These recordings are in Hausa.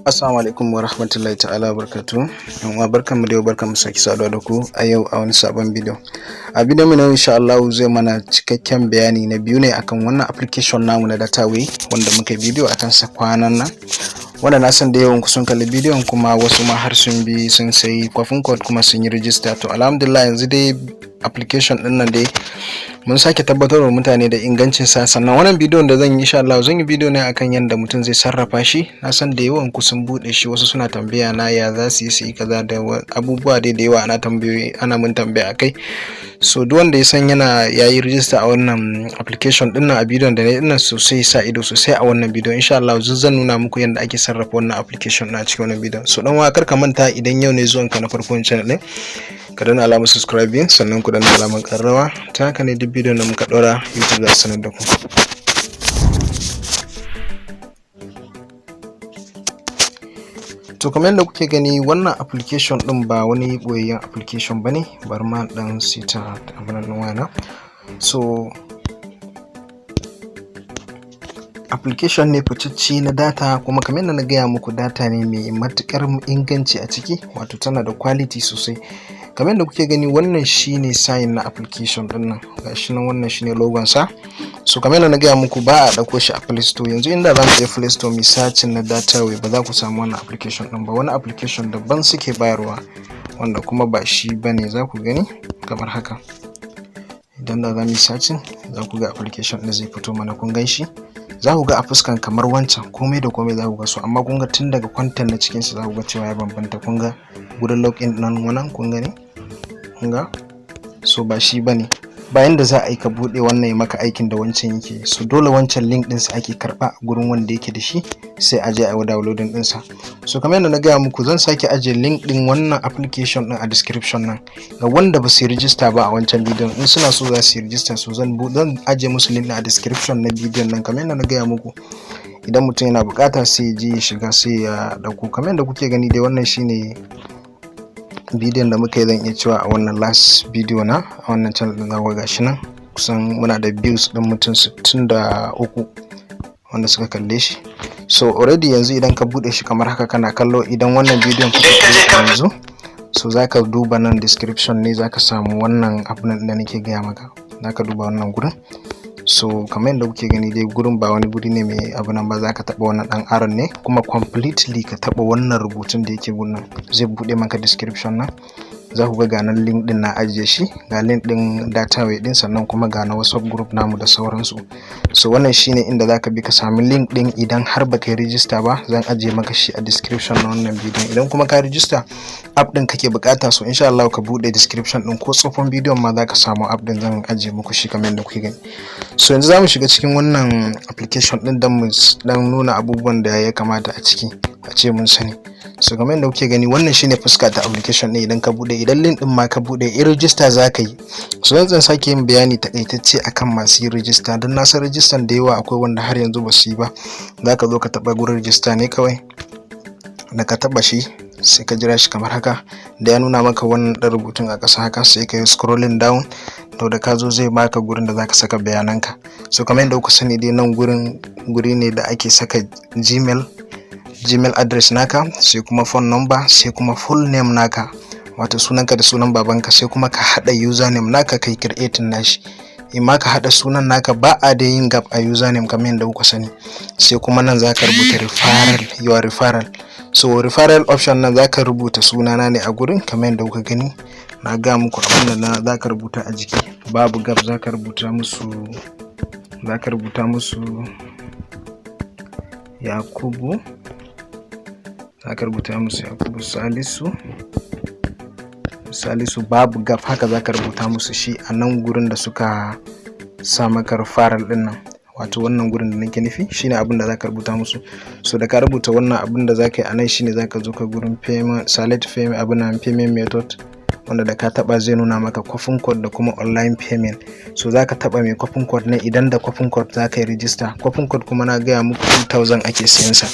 Assalamu alaikum wa rahmatullahi ta'ala wa barakatuh. Barkanmu da yau, barkanmu sake saduwa da ku a yau a wani sabon bidiyo. A bidiyon mu na insha Allah zai mana cikakken bayani na biyu ne akan wannan application namu na Dataway wanda muka bidiyo akan sa kwanan nan. Wanda na san da yawan ku sun kalli bidiyon kuma wasu ma har sun bi sun sayi kwafin code kuma sun yi register. To alhamdulillah yanzu dai application din nan dai mun sake tabbatar wa mutane da ingancin sa. Sannan wannan bidiyon da zan yi insha Allah zan yi bidiyo ne akan yanda mutum zai sarrafa shi. Na san da yawan ku sun bude shi, wasu suna tambaya na ya za su yi kaza da abubuwa dai da yawa ana mun tambaya akai. So duk wanda ya san yayi register a wannan application din nan a bidiyon da ne dinnan sosai sa ido sosai a wannan bidiyon insha Allah zan nuna muku yanda ake sarrafa wannan application na cikin wannan bidiyon. So dan wa kar ka manta idan yau ne zuwan ka na farkon channel din ka danna alamar subscribing sannan ku danna alamar karrawa, ta haka ne duk bidiyon da muka dora YouTube za su sanar da ku. To kamar yadda kuke gani wannan application din ba wani boyayyen application bane, bar ma dan sita abin nan wayana. So application ne fitacce na data, kuma kamar yadda na gaya muku data ne mai matukar inganci a ciki, wato tana da quality sosai. Kamar yadda kuke gani wannan shine sign na application din nan, gashi nan wannan shine logon sa. So kamar yadda na gaya muku ba a dauko shi a Play Store. Yanzu inda za mu je Play Store mu searching na Dataway ba za ku samu wannan application din ba, wani application daban suke bayarwa wanda kuma ba shi bane. Za ku gani kamar haka, idan da za mu searching za ku ga application din zai fito mana, kun gan shi. Za ku ga a fuskan kamar wancan komai da komai za ku ga su, amma kun ga tun daga content na cikin sa za ku ga cewa ya bambanta. Kun ga gurin login nan wannan, kun gani, kun ga. So ba shi bane, bayan da za a yi ka bude wannan ya maka aikin da wancan yake. So dole wancan link din sa ake karba a gurin wanda yake da shi, sai a je a yi downloading din sa. So kamar yadda na gaya muku zan sake aje link din wannan application din a description nan ga wanda ba su register ba a wancan bidiyon. In suna so za su register, so zan aje musu link a description na bidiyon nan. Kamar yadda na gaya muku, idan mutum yana bukata sai ya je ya shiga sai ya dauko. Kamar yadda kuke gani dai wannan shine bidiyon da muka yi, zan iya cewa a wannan last video na a wannan channel din. Zaku ga shi nan kusan muna da views din mutum 63 wanda suka kalle shi. So already yanzu idan ka bude shi kamar haka kana kallo, idan wannan bidiyon kuka yanzu, so zaka duba nan description ne zaka samu wannan abun da nake gaya maka, zaka duba wannan gurin. So kamar yadda kuke gani dai gurin ba wani guri ne mai abu nan ba, zaka taba wannan dan arrow ne kuma completely ka taba wannan rubutun da yake gurin, zai bude maka description nan. Za ku ga nan link din na ajiye shi, ga link din Dataway din, sannan kuma ga na WhatsApp group namu da sauransu. So wannan shine inda zaka bi ka sami link din. Idan har baka yi register ba zan ajiye maka shi a description na wannan bidiyon. Idan kuma ka register app din kake bukata, so insha Allah ka bude description din ko tsofon bidiyon ma zaka samu app din, zan ajiye muku shi kamar yadda kuke gani. So yanzu zamu shiga cikin wannan application din dan mu nuna abubuwan da ya kamata a ciki a ce mun sani. So kamar yadda kuke gani wannan shine fuska ta application din. Idan ka bude, idan link din ma ka bude, register zaka yi. So zan sake yin bayani takaitacce akan masu yin register, dan na san register da yawa akwai wanda har yanzu ba su yi ba. Zaka zo ka taba gurin register ne kawai, da ka taba shi sai ka jira shi kamar haka, da ya nuna maka wannan dan rubutun a ƙasa haka sai ka yi scrolling down. To da ka zo zai baka gurin da zaka saka bayananka. So kamar yadda kuka sani dai nan guri ne da ake saka Gmail address naka, sai kuma phone number, sai kuma full name naka, wato sunanka da sunan babanka, sai kuma ka hada username naka kai creating nashi. In ma ka hada sunan naka, ba a da yin gap a username kamar yadda kuka sani. Sai kuma nan zaka rubuta your referral. So referral option nan zaka rubuta sunana ne a gurin kamar yadda kuka gani. Na ga muku abin da zaka rubuta a jiki, babu gap. Zaka rubuta musu Yakubu, zaka rubuta musu Yakubu Salisu, babu gap. Haka zaka rubuta musu shi a nan gurin da suka sa maka referral din nan, wato wannan gurin da nake nufi shine abin da zaka rubuta musu. So da ka rubuta wannan abin da zaka yi a nan shine zaka zo ka gurin payment, select payment, abin nan payment method, wanda da ka taba zai nuna maka coupon code da kuma online payment. So zaka taba mai coupon code ne idan da coupon code zaka yi register. Coupon code kuma na gaya muku 2000 ake siyan sa.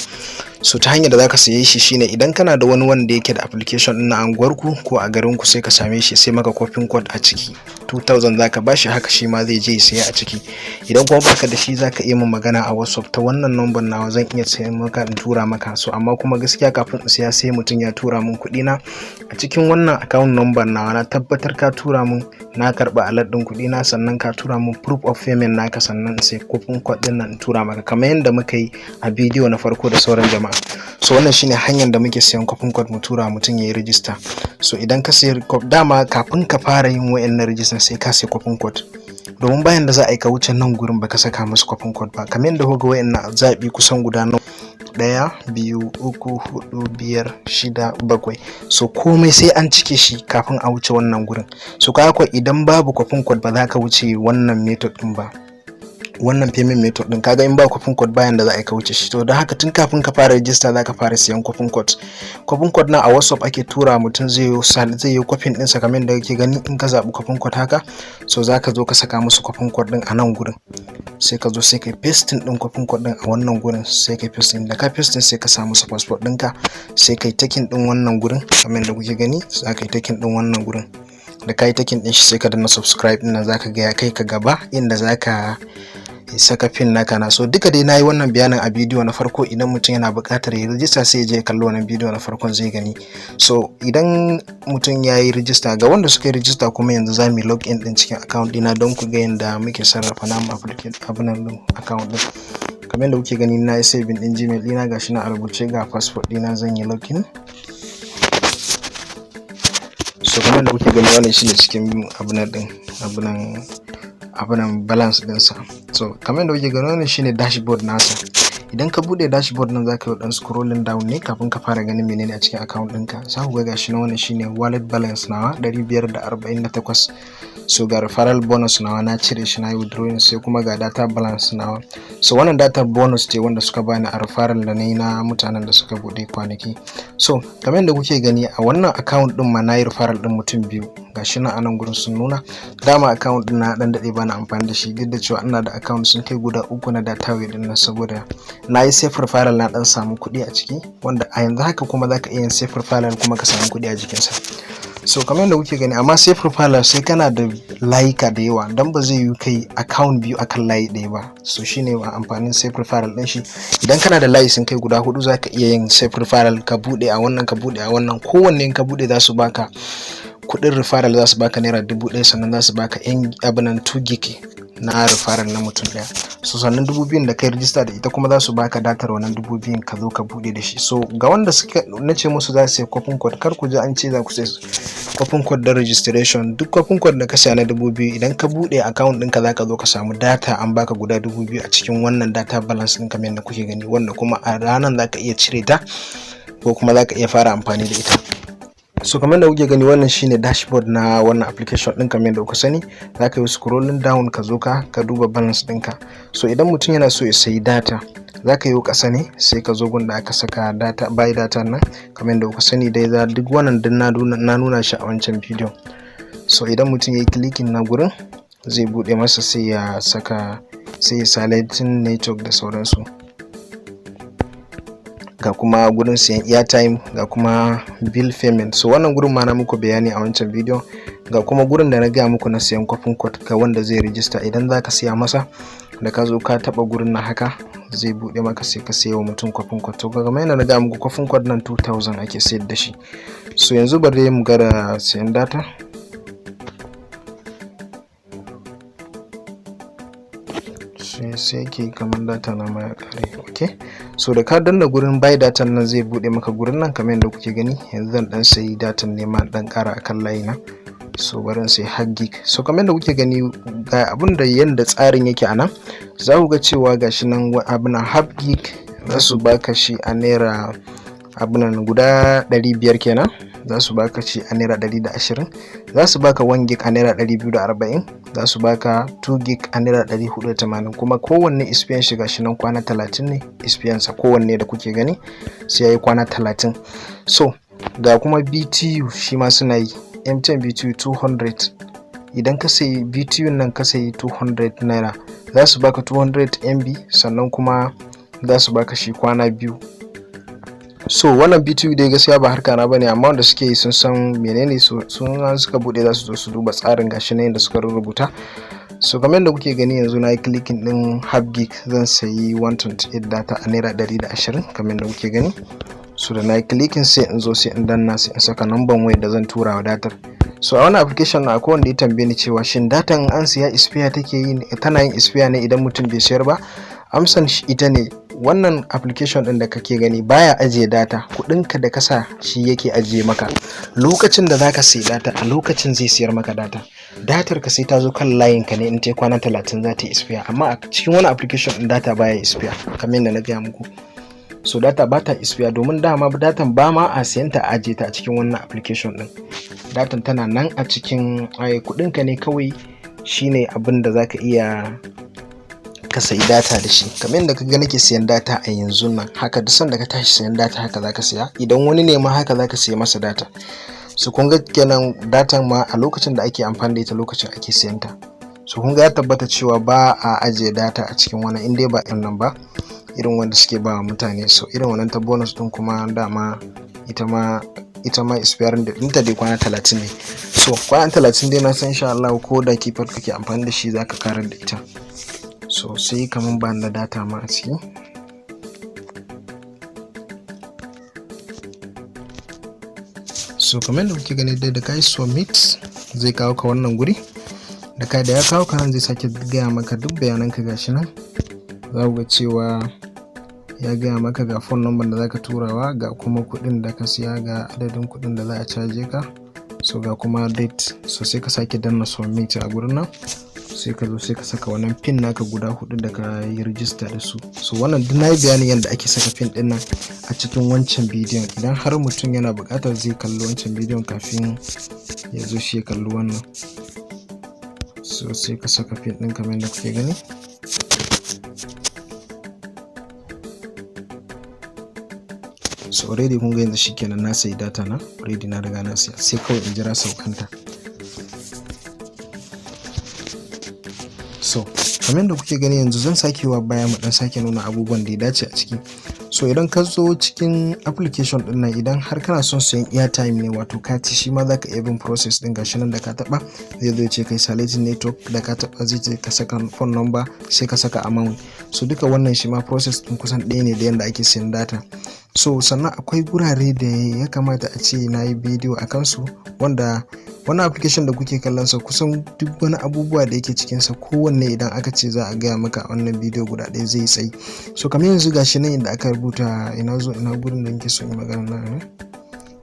So ta hanyar da zaka saye shi shine idan kana da wani wanda yake da application din na anguwarku ko a garin ku sai ka same shi sai maka copy code a ciki 2000 zaka bashi, haka shi ma zai je ya saya a ciki. Idan kuma baka da shi zaka iya min magana a WhatsApp ta wannan number nawa, zan iya sayan maka in tura maka. So amma kuma gaskiya kafin in saya sai mutum ya tura min kuɗi na a cikin wannan account number nawa, na tabbatar ka tura min, na karba alert din kuɗi na, sannan ka tura min proof of payment naka, sannan sai copy code din nan in tura maka kamar yadda muka yi a bidiyo na farko da sauran jama'a. So wannan shine hanyar da muke sayan copy code mu tura mutum yayi register. So idan ka sayi dama kafin ka fara yin wayannan register sai ka sayi copy code, domin bayan da za a yi ka wuce nan gurin baka saka musu copy code ba. Kamar yadda kuka wayannan zabi kusan guda 1 2 3 4 5 6 7, so komai sai an cike shi kafin a wuce wannan gurin. So kaga idan babu copy code ba za ka wuce wannan method din ba, wannan payment method din. Kaga in ba copy code bayan da za a ka wuce shi. To don haka tun kafin ka fara register za ka fara siyan copy code. Copy code na a WhatsApp ake tura mutum, zai yi copy din sa kamar yadda kake gani. In ka zabi copy code haka, so zaka zo ka saka musu copy code din a nan gurin, sai ka zo sai kai pasting din copy code din a wannan gurin, sai kai pasting. Da ka pasting sai ka sa musu passport ɗinka, sai kai taking din wannan gurin kamar yadda kuke gani. Za ka yi taking din wannan gurin, da ka yi taking din shi sai ka danna subscribe din nan, zaka ga ya kai ka gaba inda zaka saka pin naka na. So duka dai nayi wannan bayanin a bidiyo na farko. Idan mutum yana buƙatar ya register sai ya je kallo wannan bidiyo na farkon zai gani. So idan mutum ya yi register, ga wanda suka yi register kuma yanzu za mu log in din cikin account dina don ku ga yanda muke sarrafa namu application abunan din account din. Kamar yadda kuke gani na yi saving din Gmail dina, gashi na a rubuce, ga passport dina, zan yi login. So kamar yadda kuke gani wannan shine cikin abunan balance dinsa. So kamar yadda kuke gani wannan shine dashboard nasa. Idan ka bude dashboard nan zaka yi dan scrolling down ne kafin ka fara ganin menene a cikin account ɗinka. Za ku ga gashi na wannan shine wallet balance nawa 548. So ga referral bonus nawa na cire shi, na yi withdrawing. Sai kuma ga data balance nawa. So wannan data bonus ce wanda suka bani a referral da nayi na mutanen da suka bude kwanaki. So kamar yadda kuke gani a wannan account din ma nayi referral din mutum 2, gashi na anan gurin sun nuna. Dama account din na dan dade bana amfani da shi, duk da cewa ina da account sun kai guda 3 na Dataway din nan, saboda nayi safe referral na dan samu kuɗi a ciki, wanda a yanzu haka kuma zaka iya yin safe referral kuma ka samu kuɗi a jikin sa. So kamar yadda kuke gani, amma safe referral sai kana da layuka da yawa, dan ba zai yi kai account biyu akan layi ɗaya ba. So shine amfanin safe referral din shi. Idan kana da layi sun kai guda 4 zaka iya yin safe referral, ka bude a wannan, ka bude a wannan, kowanne in ka bude za su baka kudin referral, za su baka naira 1000, sannan za su baka abunan 2 gig na referral na mutum daya. So sannan 2000 da kai register da ita kuma za su baka datar wannan 2000 ka zo ka bude da shi. So ga wanda suka nace musu za su yi copy code, kar ku ji an ce za ku sai copy code da registration. Duk copy code da ka saya na 2000, idan ka bude account ɗinka zaka zo ka samu data an baka guda 2000 a cikin wannan data balance ɗin kamar yadda kuke gani, wanda kuma a ranar zaka iya cire ta ko kuma zaka iya fara amfani da ita. So kamar da kuke gani wannan shine dashboard na wannan application din. Kamar yadda kuka sani, zaka yi scrolling down ka zo ka duba balance ɗinka. So idan mutum yana so ya sayi data, zaka yi ƙasa ne sai ka zo gun da aka saka data, buy data nan. Kamar yadda kuka sani dai, za duk wannan din na nuna shi a wancan bidiyon. So idan mutum yayi clicking na gurin zai bude masa, sai ya selecting network da sauransu. Ga kuma gurin siyan airtime, ga kuma bill payment. So wannan gurin ma na muku bayani a wancan bidiyon. Ga kuma gurin da na gaya muku na siyan copy code ga wanda zai register. Idan zaka siya masa, da ka zo ka taba gurin na haka zai bude maka, sai ka sayo mutum copy code. To kamar yadda na gaya muku, copy code nan 2000 ake sayar da shi. So yanzu bari mu ga siyan data. sai ke kamar data na ma ya kare. Okay, so da ka danna gurin buy data nan zai bude maka gurin nan kamar yadda kuke gani. Yanzu zan dan sayi data ne ma dan kara akan layi na. So barin sai half gig. So kamar yadda kuke gani, ga abun da yanda tsarin yake anan, za ku ga cewa gashi nan abunan half gig za su baka shi a naira abunan guda 500 kenan. Za su baka shi a naira 120, za su baka 1 gig a naira 240, za su baka 2 gig a naira 480. kuma kowanne isfiyan shi gashi nan kwana 30 ne isfiyan sa, kowanne da kuke gani sai yayi kwana 30. So ga kuma BTU shi ma suna yi M10 BTU 200. Idan ka sayi BTU nan ka sayi 200 naira, za su baka 200 MB, sannan kuma za su baka shi kwana 2. So wannan B2B dai gaskiya ba harka na bane, amma wanda suke yi sun san menene sun suka bude za su zo su duba tsarin gashi ne da suka rubuta. So kamar yadda kuke gani yanzu na yi clicking din half gig, zan sayi 128 data a naira 120 kamar yadda kuke gani. So da na yi clicking sai in zo sai in danna sai in saka number waya da zan tura wa datar. So a wannan application na akwai wanda ya tambaye ni cewa shin datan an siya expire take yi, tana yin expire ne idan mutum bai sayar ba? Amsan shi ita ne, wannan application din da kake gani baya ajiye data, kudinka da kasa shi yake ajiye maka. Lokacin da zaka sayi data a lokacin zai siyar maka data. Datar ka sai ta zo kan layin ka ne in ta kwana 30 za ta expire, amma a cikin wannan application din data baya expire kamar yadda na gaya muku. So data ba ta expire domin dama datan ba ma a siyan ta ajiye ta a cikin wannan application din. Datan tana nan a cikin kudinka ne kawai, shine abin da zaka iya ka sayi data da shi. Kamar yadda kaga nake siyan data a yanzu nan, haka duk sanda ka tashi siyan data haka zaka siya, idan wani ne ma haka zaka siya masa data. So kun ga kenan datan ma a lokacin da ake amfani da ita lokacin ake siyan ta. So kun ga ya tabbata cewa ba a ajiye data a cikin wannan, in dai ba irin nan ba, irin wanda suke ba mutane. So irin wannan ta bonus din kuma dama ita ma expiring date ɗinta dai kwana 30 ne. So kwana 30 dai na san insha Allah ko da keypad kake amfani da shi zaka karar da ita. So sai kaman ba da data ma a ciki. So kamar da kuke gani dai da kai submit zai kawo ka wannan guri, da ya kawo ka nan zai sake gaya maka duk bayanan ka gashi nan. Za ku ga cewa ya gaya maka ga phone number da zaka turawa, ga kuma kuɗin da ka siya, ga adadin kuɗin da za a caje ka, so ga kuma date. So sai ka sake danna submit a gurin nan, sai ka zo sai ka saka wannan pin naka guda 4 da ka yi register da su. So wannan duk na yi bayanin yadda ake saka pin din nan a cikin wancan bidiyon. Idan har mutum yana buƙatar zai kalli wancan bidiyon kafin ya zo shi ya kalli wannan. So sai ka saka pin din kamar yadda kuke gani. So already kun ga yanzu shikenan na sayi data na, already na riga na siya, sai kawai in jira saukanta. So kamar yadda kuke gani yanzu zan sake wa baya mu dan sake nuna abubuwan da ya dace a ciki. So idan ka zo cikin application din nan, idan har kana son sayan airtime ne wato kati, shi ma zaka iya bin process din gashi nan da ka taba zai zo ya ce kai selecting network, da ka taba zai ce ka saka phone number sai ka saka amount. So duka wannan shi ma process din kusan ɗaya ne da yanda ake sayan data. So sannan akwai gurare da ya kamata a ce na yi bidiyo a kansu, wanda wannan application da kuke kallon sa kusan duk wani abubuwa da yake cikin sa kowanne idan aka ce za a gaya maka wannan bidiyo guda ɗaya zai tsayi. So kamar yanzu gashi nan inda aka rubuta, ina gurin da nake so in magana nan,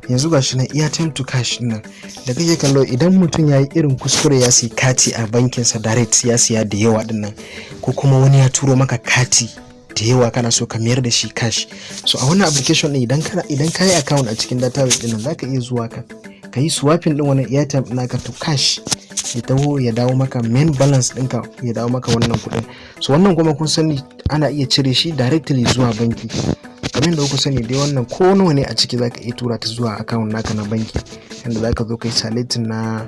yanzu gashi nan airtime to cash nan da kake kallo, idan mutum ya yi irin kuskure ya siya kati a bankin sa direct, ya siya da yawa din nan, ko kuma wani ya turo maka kati da yawa kana so ka mayar da shi cash. So a wannan application din idan ka yi account a cikin Dataway din nan, zaka iya zuwa ka yi swapping din wannan airtime naka to cash, ya dawo maka main balance ɗinka, ya dawo maka wannan kuɗin. So wannan kuma kun sani ana iya cire shi directly zuwa banki. Kamar yadda kuka sani dai wannan ko nawa ne a ciki zaka iya tura ta zuwa account naka na banki, yanda zaka zo kai selecting na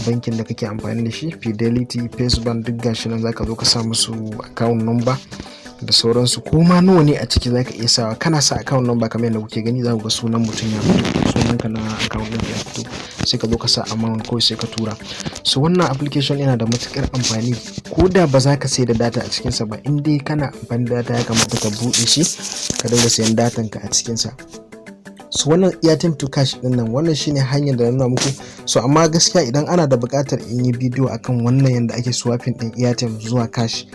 bankin da kake amfani da shi, Fidelity, First Bank, duk gashi nan zaka zo ka sa musu account number da sauransu. ko ma nawa ne a ciki zaka iya sawa. Kana sa account number kamar yadda kuke gani, za ku ga sunan mutum ya fito, sunanka na account din ya fito, sai ka zo ka sa amount kawai sai ka tura. So wannan application yana da matukar amfani, ko da ba za ka sai da data a cikin sa ba, in dai kana amfani da data ya kamata ka buɗe shi ka dinga sayan datan ka a cikin sa. So wannan airtime to cash din nan, wannan shine hanyar da na nuna muku. So amma gaskiya idan ana da buƙatar in yi bidiyo akan wannan yanda ake swapping din airtime zuwa cash,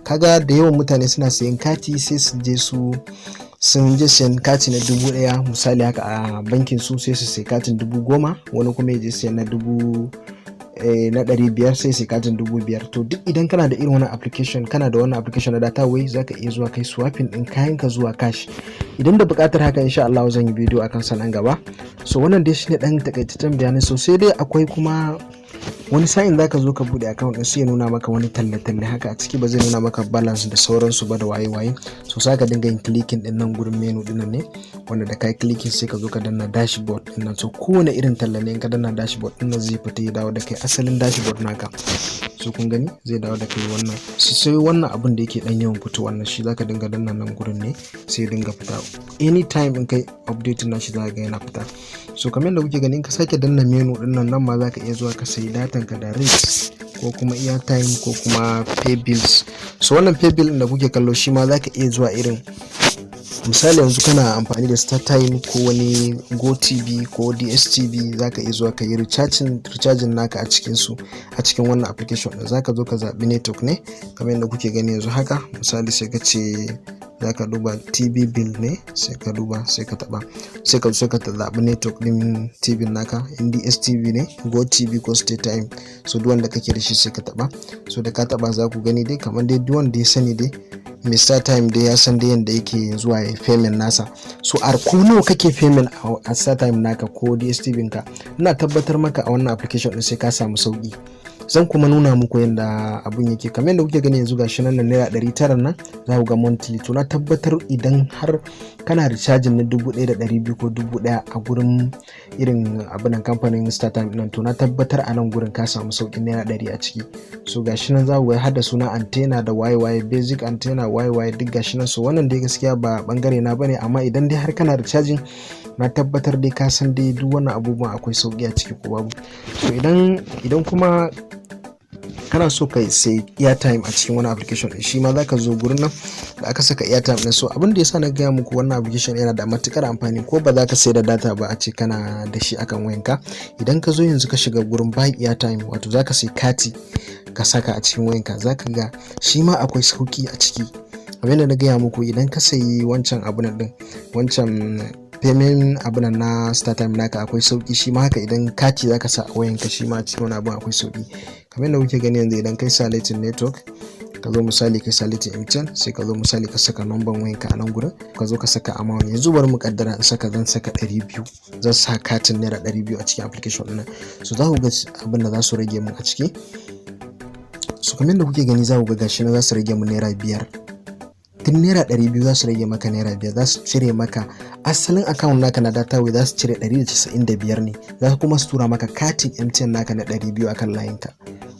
kaga da yawan mutane suna sayan kati sai sun je sayan kati na 1000 misali haka a bankin su, sai su sai katin 10,000, wani kuma ya je sayan na 500 sai sai katin 5,000. To duk idan kana da irin wannan application, kana da wannan application na Dataway, zaka iya zuwa kai swapping din kayan ka zuwa cash. Idan da buƙatar haka insha Allah zan yi bidiyo akan sa nan gaba. So wannan dai shine dan takaitaccen bayanai. So sai dai akwai kuma wani sa'in zaka zo ka bude account din sai ya nuna maka wani talle haka a ciki, ba zai nuna maka balance da sauransu ba da waye. So sai ka dinga yin clicking din nan gurin menu din nan ne, wanda da kai clicking sai ka zo ka danna dashboard din nan. So kowane irin talle ne in ka danna dashboard din nan zai fita ya dawo da kai asalin dashboard naka. so kun gani zai dawo da kai wannan, sai wannan abin da yake dan yawan fito wannan shi zaka dinga danna nan gurin ne sai ya dinga fita anytime in kai update na shi zaka ga yana fita. So kamar yadda kuke gani in ka sake danna menu din nan ma zaka iya zuwa ka sayi datan ka direct ko kuma airtime ko kuma pay bills. So wannan pay bill da kuke kallo shi ma zaka iya zuwa irin misali yanzu kana amfani da StarTime ko wani GoTV ko DSTV zaka iya zuwa ka yi recharging naka a cikin wannan application din. Zaka zo ka zabi network ne kamar yadda kuke gani yanzu haka, misali sai ka ce zaka duba TV bill ne sai ka duba sai ka taba sai ka zabi network din TV naka, in DSTV ne, GoTV ko StarTime, so duk wanda kake da shi sai ka taba. So da ka taba za ku gani dai kamar dai duk wanda ya sani dai Mr. Time dai ya san dai yanda yake zuwa ya payment nasa. So a ko nawa kake payment a StarTime naka ko DSTV ka, ina tabbatar maka a wannan application din sai ka samu sauki. Zan kuma nuna muku yanda abun yake kamar yadda kuke gani yanzu gashi nan naira 900 nan za ku ga monthly. To na tabbatar idan har kana recharging na 1200 ko 1000 a gurin irin abunan kamfanin StarTime nan, to na tabbatar a nan gurin ka samu saukin naira 100 a ciki. So gashi nan za ku ga har da suna antenna da waye basic antenna waye duk gashi nan. So wannan dai gaskiya ba bangare na bane, amma idan dai har kana recharging na tabbatar dai ka san dai duk wannan abubuwan akwai sauki a ciki ko babu. So idan kuma kana so ka sai airtime a cikin wani application shi ma zaka zo gurin nan da aka saka airtime din. So abin da yasa na gaya muku wannan application yana da matukar amfani, ko ba za ka sai da data ba a ce kana da shi akan wayanka, idan ka zo yanzu ka shiga gurin buy airtime, wato zaka sai kati ka saka a cikin wayanka, zaka ga shi ma akwai sauki a ciki. Abin da na gaya muku idan ka sayi wancan abun din, wancan payment abun na StarTime naka akwai sauki, shi ma haka idan kati zaka sa a wayanka shi ma cikin wani abun akwai sauki. Kamar yadda kuke gani yanzu idan kai selecting network ka zo misali kai selecting MTN, sai ka zo misali ka saka number wayanka a nan gurin, ka zo ka saka amount. Yanzu bari mu kaddara in zan saka 200, zan sa katin naira 200 a cikin application din nan. So za ku ga abin da za su rage mun a ciki. So kamar yadda kuke gani za ku ga gashi na za su rage mun naira 5. Duk naira 200 za su rage maka naira 5, za su cire maka asalin account naka na Dataway, za su cire 195 ne, za kuma su tura maka katin MTN naka na 200 akan layinka.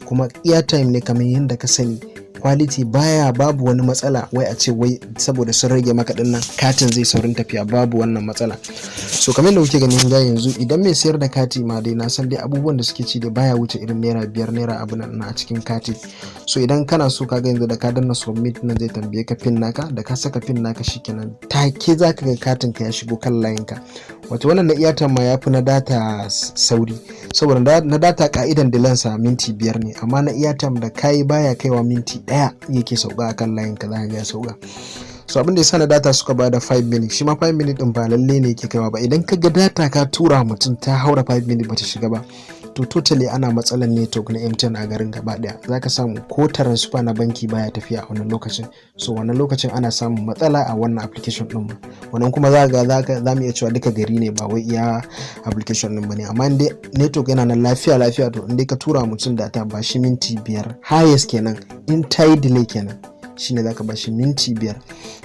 Kuma airtime ne kamar yadda ka sani, quality babu wani matsala wai a ce wai saboda sun rage maka dinnan katin zai saurin tafiya, babu wannan matsala. So kamar yadda kuke gani yanzu idan mai sayar da kati ma dai na san dai abubuwan da suke ci da baya wuce irin naira 5 naira abu nan a cikin kati. So idan kana so ka ga yanzu da ka danna submit nan zai tambaye ka pin naka, da ka saka pin naka shikenan take zaka ga katin ka ya shigo kan layinka. Wato wannan na airtime ma yafi na data sauri, saboda na data ka'idan dilansa minti 5 ne, amma na airtime da kai baya kaiwa minti 1 yake sauka akan layinka, za ka ga sauka. So abin da yasa na data suka bada 5 minutes, shi ma 5 minutes din ba lalle ne yake kaiwa ba. Idan ka ga data ka tura mutum ta haura 5 minutes bata shiga ba, to totally ana matsalan network na MTN a garin gaba daya. Zaka samu ko transfer na banki baya tafiya a wannan lokacin. So wannan lokacin ana samun matsala a wannan application din ma. Wannan kuma za mu iya cewa duka gari ne, ba wai iya application din bane. Amma indai network yana nan lafiya to indai ka tura mutum data ba shi minti 5 highest kenan, in tai delay kenan shine zaka bashi minti 5,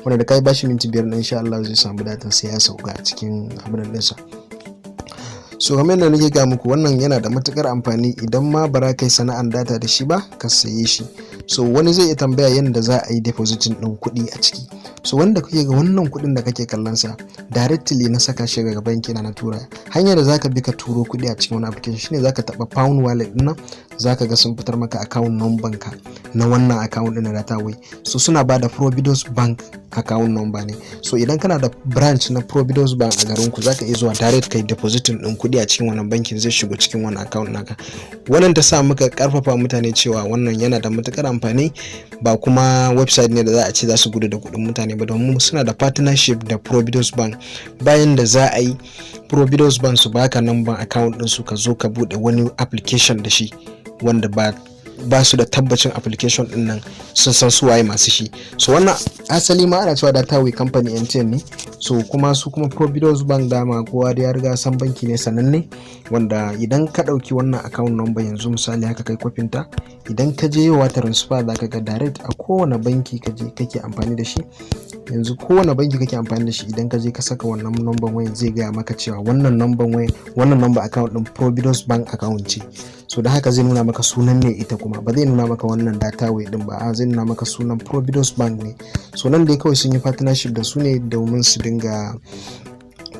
wanda da kai bashi minti 5 din insha Allah zai samu datan sai ya sauka a cikin abin din sa. So kamar yadda nake ga muku wannan yana da matukar amfani, idan ma bara kai sana'an data da shi ba ka saye shi. So wani zai iya tambaya yadda za a yi depositing din kuɗi a ciki. So wanda kake ga wannan kuɗin da kake kallon sa directly na saka shi daga banki na tura. Hanyar da zaka bi ka turo kuɗi a cikin wannan application shine zaka taba pound wallet din nan, zaka ga sun fitar maka account number ka na wannan account din na Dataway. So suna bada Providence Bank account number ne. So idan kana da branch na Providence Bank a garin ku, zaka iya zuwa direct kai depositing din kuɗi a cikin wannan bankin, zai shigo cikin wannan account naka. Wannan ta sa muka karfafa mutane cewa wannan yana da matukar amfani, ba kuma website ne da za a ce za su gudu da kuɗin mutane ba, domin suna da partnership da Providence Bank. Bayan da za a yi Providence Bank su baka number account din su ka zo ka bude wani application da shi wanda ba su da tabbacin application din nan sun san su waye masu shi. So wannan asali ma ana cewa Dataway company MTN ne. So kuma su kuma Providence Bank dama kowa da ya riga san banki ne sananne, wanda idan ka dauki wannan account number yanzu misali haka kai kofin ta, idan ka je yawa transfer zaka ga direct a kowane banki kaje kake amfani da shi yanzu kowane banki kake amfani da shi idan ka je ka saka wannan number waya zai gaya maka cewa wannan number account din Providus Bank account ce. So da haka zai nuna maka sunan ne ita, kuma ba zai nuna maka wannan Dataway din ba, zai nuna maka sunan Providus Bank ne. So nan dai kawai sun yi partnership da su ne domin su dinga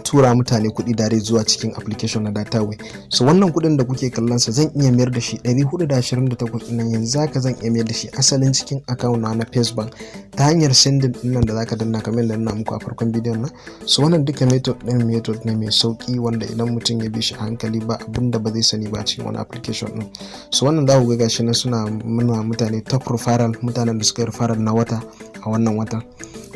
tura mutane kuɗi dare zuwa cikin application na Dataway. So wannan kuɗin da kuke kallon sa zan iya mayar da shi 428 nan yanzu haka zan iya mayar da shi asalin cikin account na Facebook ta hanyar sending din nan da zaka danna kamar da nuna muku a farkon bidiyon nan. So wannan duka method ne mai sauki wanda idan mutum ya bi shi hankali ba abinda ba zai sani ba cikin wani application din. So wannan za ku ga gashi nan suna nuna mutane top referral, mutanen da suka yi referral na wata a wannan watan.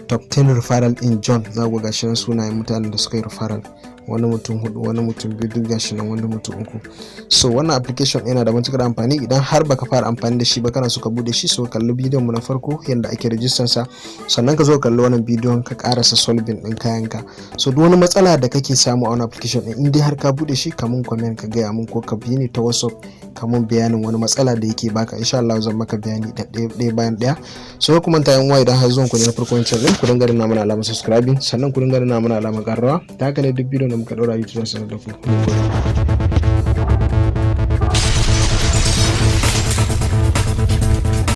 Top 10 referral in John, za ku gashi nan sunayen mutanen da suka yi referral, wani mutum 4, wani mutum 2, duk gashi nan wani mutum 3. So wannan application yana da matukar amfani. Idan har baka fara amfani da shi ba kana so ka bude shi, so kalli bidiyon mu na farko yanda ake register sa, sannan ka zo kalli wannan bidiyon ka karasa solving din kayanka. So duk wani matsala da kake samu a wannan application din in dai har ka bude shi, ka mun comment ka gaya mun ko ka bi ni ta WhatsApp ka mun bayanin wani matsala da yake baka, insha Allah zan maka bayani ɗaya bayan ɗaya. So kuma ta yan idan har zuwan ku ne na farko wancan din, ku dinga danna mana alamar subscribing, sannan ku dinga danna mana alamar ƙararrawa, ta haka ne duk bidiyon da muka ɗaura YouTube zai sanar da ku.